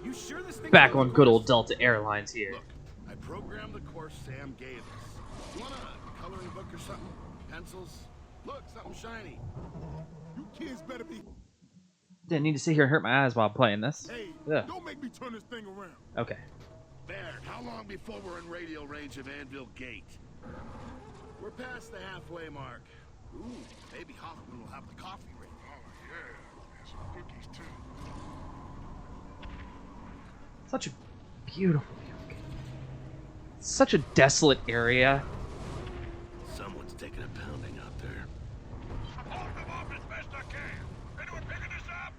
You sure this thing? Back on good old Delta Airlines here. Look, I programmed the course Sam gave us. You want a coloring book or something? Pencils? Look, something shiny. You kids better be. Didn't need to sit here and hurt my eyes while playing this. Hey, Ugh. don't make me turn this thing around. Okay. Baird, how long before we're in radio range of Anvil Gate? We're past the halfway mark. Ooh, maybe Hoffman will have the coffee ready. Oh, yeah. And some cookies, too. Such a beautiful, such a desolate area. Someone's taking a pounding out there. I'm holding them off as best I can. Anyone picking this up?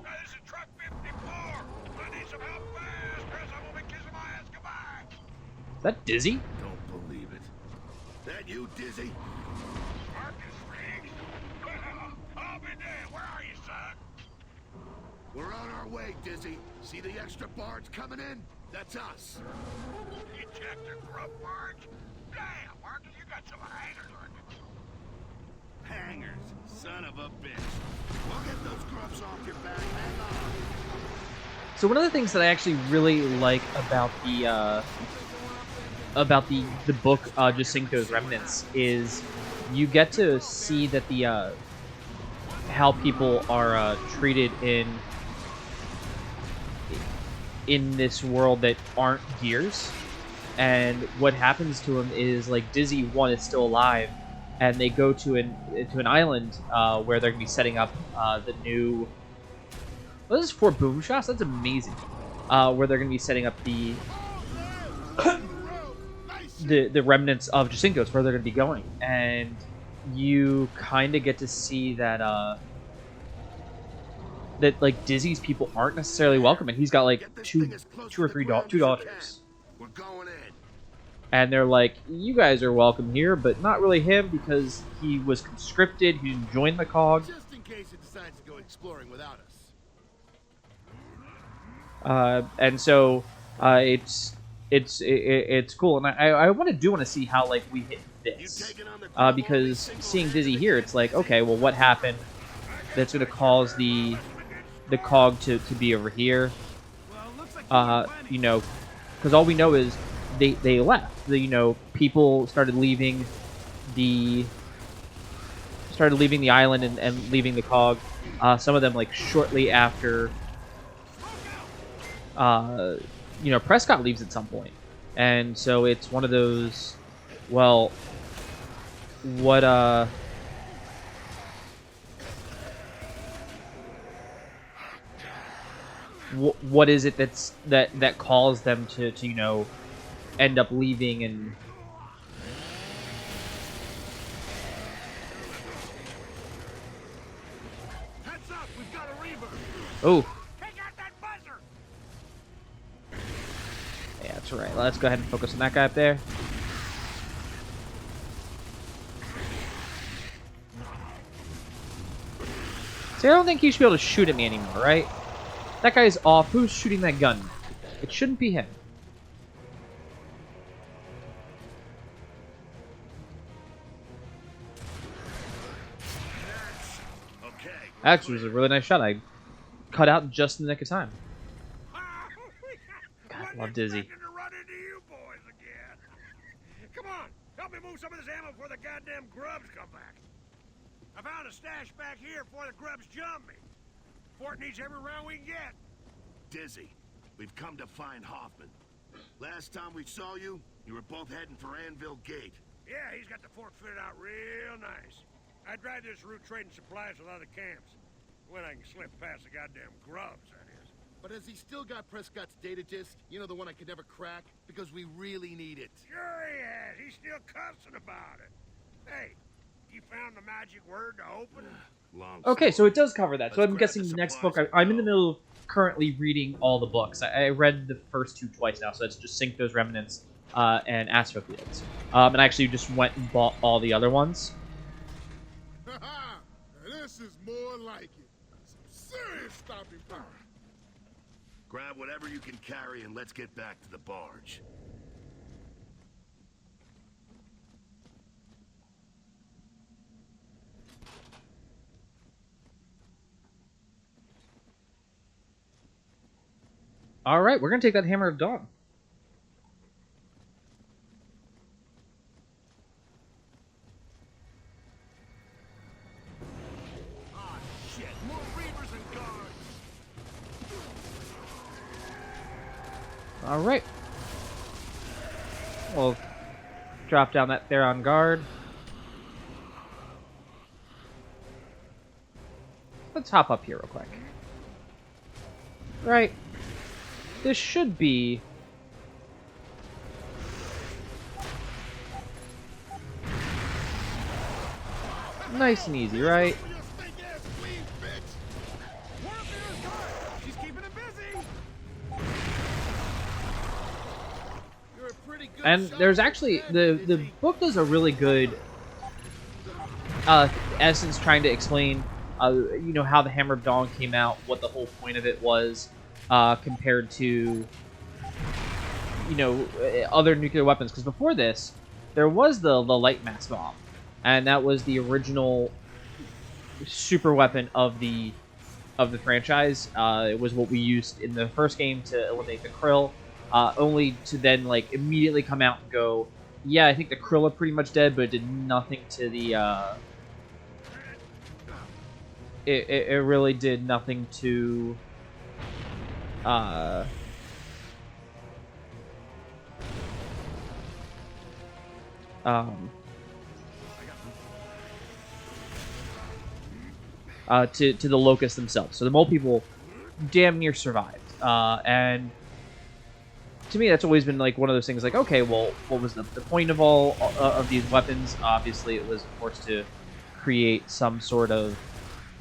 This is truck 54. I need some help fast, or I will be kissing my ass goodbye. Is that Dizzy? Don't believe it. That you, Dizzy? Marcus Riggs? I'll be dead. Where are you, son? We're on our way, Dizzy. See the extra barge coming in? That's us. Ejector grub barge? Damn, Marcus, you got some hangers on you. Hangers, son of a bitch. We'll get those grubs off your back. Hang on. So one of the things that I actually really like about the book Jacinto's Remnants is you get to see that the how people are treated in this world that aren't gears, and what happens to them is like Dizzy one is still alive, and they go to an island where they're gonna be setting up the new. Well, this is 4 boom shots. That's amazing. Where they're gonna be setting up the remnants of Jacinto's, where they're gonna be going, and you kind of get to see that that like Dizzy's people aren't necessarily welcome, and he's got like two or three daughters. We're going in. And they're like, you guys are welcome here, but not really him because he was conscripted. He didn't join the cog. Just in case it decides to go exploring without us. And so it's cool, and I want to see how like we hit this because seeing Dizzy here, it's like, okay, well, what happened that's going to cause the cog to be over here? You know, because all we know is they left. People started leaving the island and leaving the cog. Some of them like shortly after. Prescott leaves at some point, and so it's one of those. Well, what is it that calls them to end up leaving and Heads up, we've got a reaver. oh Take out that buzzer! yeah, that's right. Let's go ahead and focus on that guy up there. See, I don't think he should be able to shoot at me anymore, right? That guy's off. Who's shooting that gun? It shouldn't be him. Okay. Actually, it was a really nice shot. I cut out just in the nick of time. God, I love Dizzy. To run into you boys again. Come on, help me move some of this ammo before the goddamn grubs come back. I found a stash back here before the grubs jump me. Fort needs every round we can get. Dizzy, we've come to find Hoffman. Last time we saw you, you were both heading for Anvil Gate. Yeah, he's got the fort fitted out real nice. I drive this route trading supplies with other camps. When I can slip past the goddamn grubs, that is. But has he still got Prescott's data disk? You know, the one I could never crack? Because we really need it. Sure he has. He's still cussing about it. Hey, you found the magic word to open it? Long Okay, so it does cover that. So Let's I'm grab guessing the the next book. supplies I'm in the middle of currently reading all the books. I read the first 2 twice now, so that's just Jacinto's Remnants and Astrofields. And I actually just went and bought all the other ones. This is more like it. Some serious stopping power. Grab whatever you can carry and let's get back to the barge. All right, we're gonna take that Hammer of Dawn. Ah, shit. More Reavers and guards. All right. We'll drop down that Theron guard. Let's hop up here real quick. Right. This should be... nice and easy, right? She's keeping it busy. You're a pretty good And shot there's with actually... that, the Izzy. book does a really good... essence trying to explain, you know, how the Hammer of Dawn came out, what the whole point of it was, compared to... you know, other nuclear weapons. Because before this, there was the light mass bomb, and that was the original super weapon of the franchise. It was what we used in the first game to eliminate the Krill, only to then like immediately come out and go, yeah, I think the Krill are pretty much dead, but it did nothing to the. It really did nothing to. To the locusts themselves. So the mole people damn near survived. And to me, that's always been like one of those things. Like, okay, well, what was the point of all of these weapons? Obviously, it was of course to create some sort of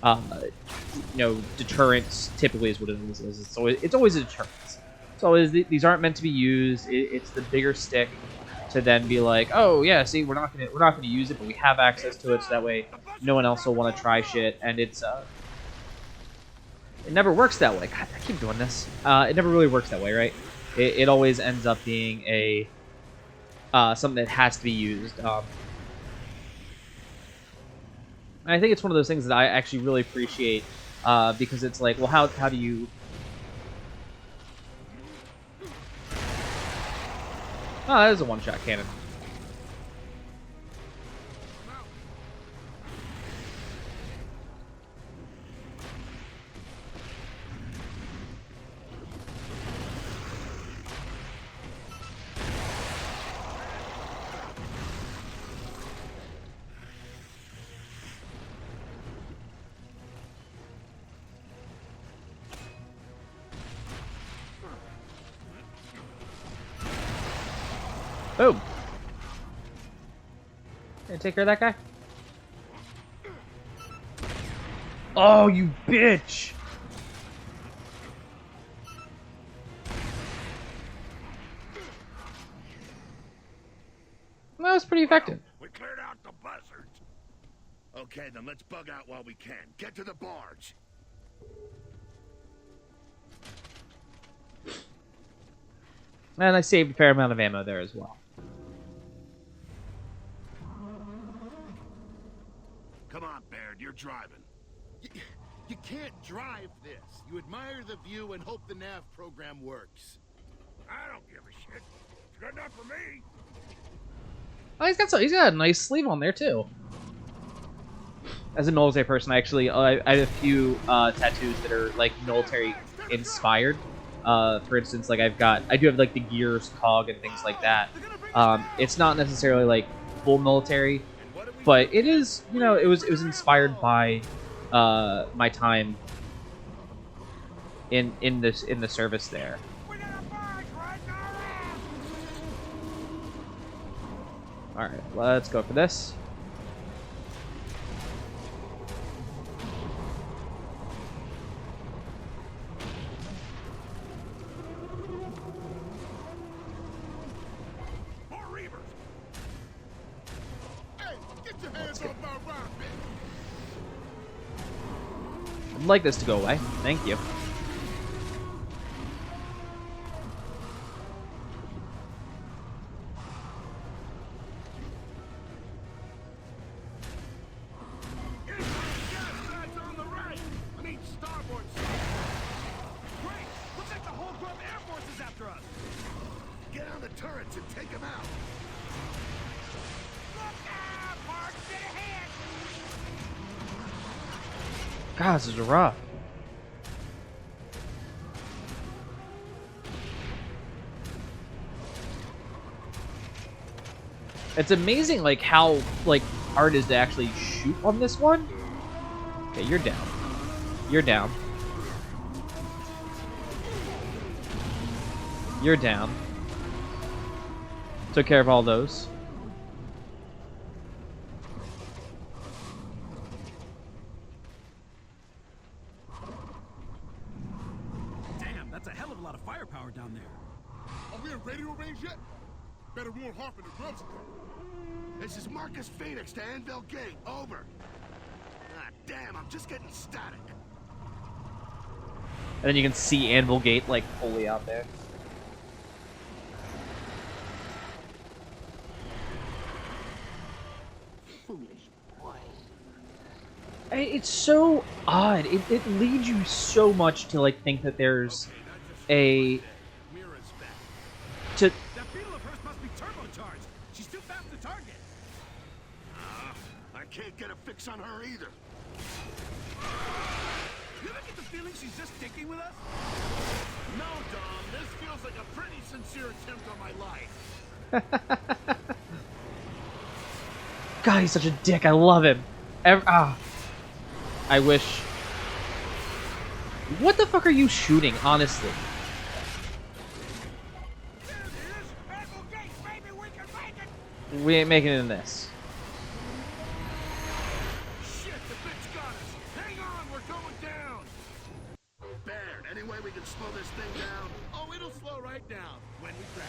you know, deterrence. Typically, is what it is. It's always a deterrence. So these aren't meant to be used. It's the bigger stick to then be like, oh yeah, see, we're not gonna use it, but we have access to it, so that way no one else will want to try shit. And it's it never works that way. God, I keep doing this. It never really works that way, right? It always ends up being a something that has to be used. And I think it's one of those things that I actually really appreciate, because it's like, well, how do you? Oh, that is a one-shot cannon. Boom. Gonna take care of that guy? Oh, you bitch! That was pretty effective. We cleared out the buzzards. Okay, then let's bug out while we can. Get to the barge. And I saved a fair amount of ammo there as well. Come on, Baird, you're driving. You can't drive this. You admire the view and hope the nav program works. I don't give a shit. It's good enough for me. Oh, he's got a nice sleeve on there too. As a military person, I actually I have a few tattoos that are like military inspired. For instance, like I do have like the gears, cog, and things like that. It's not necessarily like full military, but it is, you know, it was inspired by my time in the service there. We got a barge right now. All right, let's go for this. More Reavers. Hey, get your hands off my rock, man. I'd like this to go away. Thank you. On the right. I mean, starboard side. Great. Looks like the whole group airborne. turrets and take them out. Look out! Parks to the head! God, this is rough. It's amazing, like, how, like, hard it is to actually shoot on this one. Okay, you're down. You're down. You're down. Took care of all those. Damn, that's a hell of a lot of firepower down there. Are we in radio range yet? Better warn Hoffman and Grubbs again. This is Marcus Phoenix to Anvil Gate. Over. Ah, damn, I'm just getting static. And then you can see Anvil Gate, like, fully out there. Foolish boy. It's so odd. It leads you so much to, like, think that there's a... Mira's back. to That beetle of hers must be turbocharged. She's too fast to target. I can't get a fix on her either. You ever get the feeling she's just sticking with us? No, Dom, this feels like a pretty sincere attempt on my life. God, he's such a dick. I love him. I wish... What the fuck are you shooting, honestly? There it is! Anvil Gate, baby! We can make it! We ain't making it in this. Shit, the bitch got us. Hang on, we're going down. Baird, any way we can slow this thing down? Oh, it'll slow right down when we crash.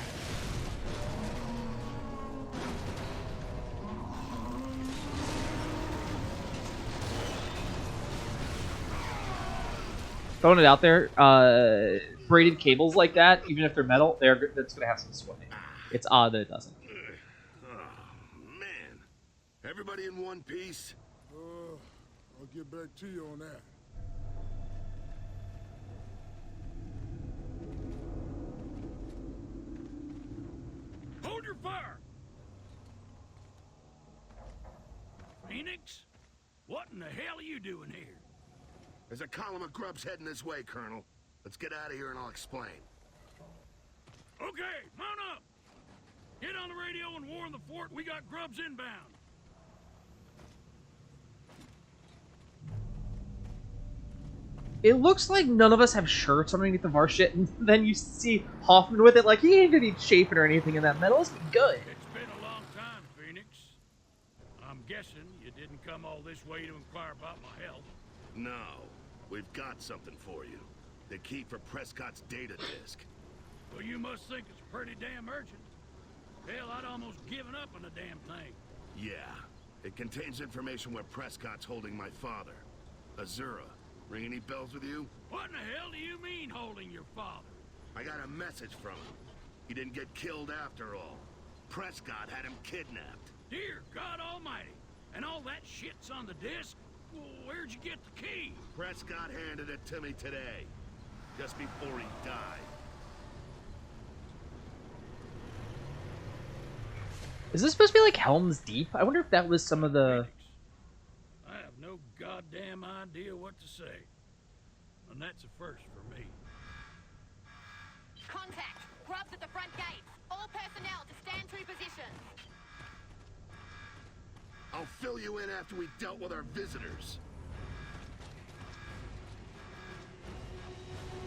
Throwing it out there, braided cables like that, even if they're metal, that's gonna have some sway. It's odd that it doesn't. Oh, man. Everybody in one piece? I'll get back to you on that. Hold your fire! Phoenix? What in the hell are you doing here? There's a column of grubs heading this way, Colonel. Let's get out of here and I'll explain. Okay, mount up! Get on the radio and warn the fort we got grubs inbound. It looks like none of us have shirts underneath of our shit, and then you see Hoffman with it, like he ain't gonna need chafing or anything in that metal. It's good. It's been a long time, Phoenix. I'm guessing you didn't come all this way to inquire about my health. No, we've got something for you. The key for Prescott's data disk. Well, you must think it's pretty damn urgent. Hell, I'd almost given up on the damn thing. Yeah, it contains information where Prescott's holding my father. Azura. Ring any bells with you? What in the hell do you mean holding your father? I got a message from him. He didn't get killed after all. Prescott had him kidnapped. Dear God Almighty. And all that shit's on the disc? Well, where'd you get the key? Prescott handed it to me today. Just before he died. Is this supposed to be like Helm's Deep? I wonder if that was some of the... Phoenix, I have no goddamn idea what to say. And that's a first for me. Contact! Grubs at the front gate! All personnel to stand to position! I'll fill you in after we dealt with our visitors.